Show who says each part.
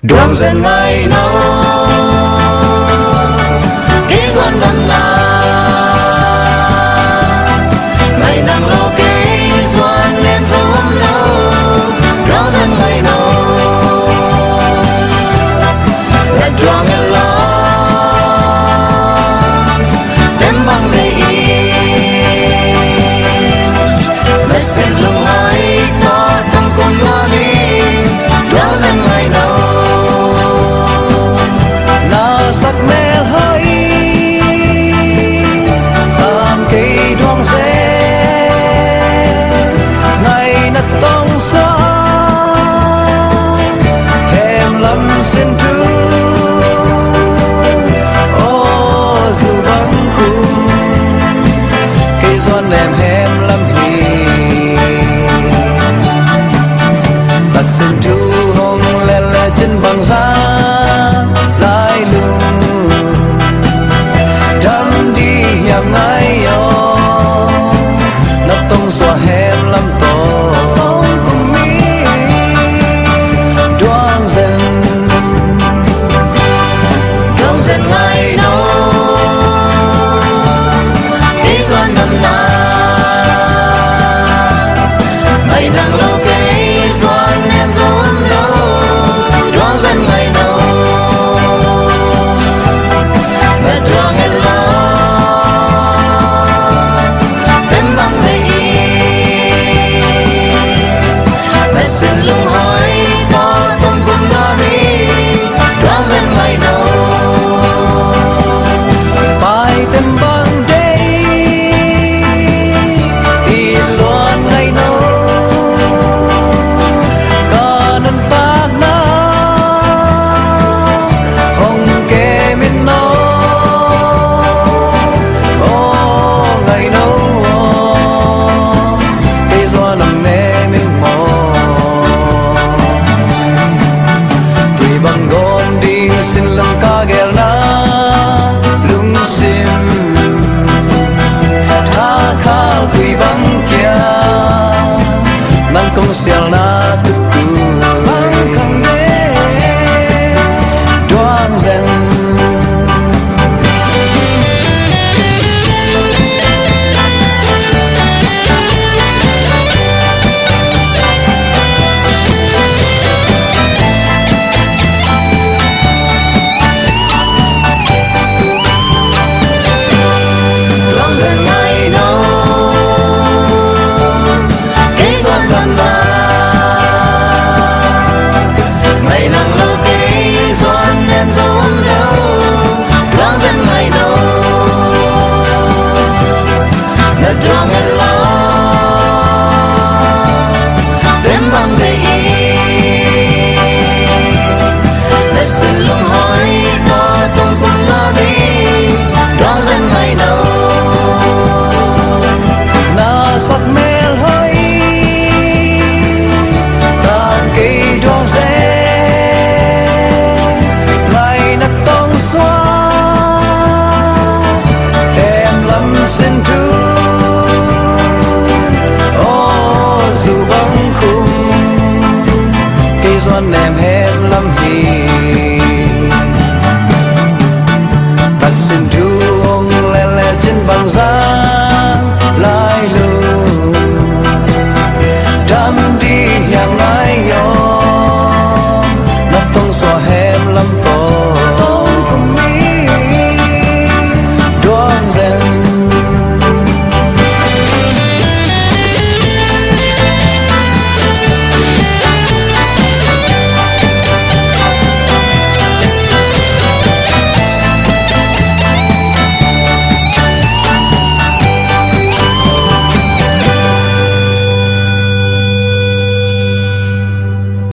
Speaker 1: Đường dần ngày nâu ký doan năm na ngày nắng lô ký doan em giống nâu đường dần ngày nâu đã đoan em lo tem băng đầy mẹ sen lung ai ta tăng cùng lo đi đường dần ngày nâu sắc mê hơi tạm kỳ đoan dê ngày nát tông xóa hèm lắm xin thứ ô dù băng khung cây doan em hèm lắm hi tạc xin thứ hông lè lè trên bằng da lại lung đắm đi yang ai yo nắp tông xóa hèm lắm to cùng mi đoan dần ngày nâu ký doan năm na ngày nắng lâu ký doan em giống lâu đoan dần ngày nâu droang en lo tem băng đầy mẹ xin lung hỏi ta tâm cùng lo đi droang dần ngày nâu bài tem băng đầy in loan ngày nâu cả nâng ta na hồng kê min nâu công siang na tu tu đoan dần ngày nâu ký doan năm na ngày nắng lâu ký doan em giống lâu đoan dần ngày nâu đã đoan em lo tem băng đầy mẹ xin lung hỏi ta tâm cùng lo đi đoan dần ngày nâu na sắc mê hơi tàn kỳ đoan dê ngày nát tông xóa em lắm xin thứ ô dù băng khung cây doan em hèm lắm hi tạc xin thứ ông lè lè trên bằng da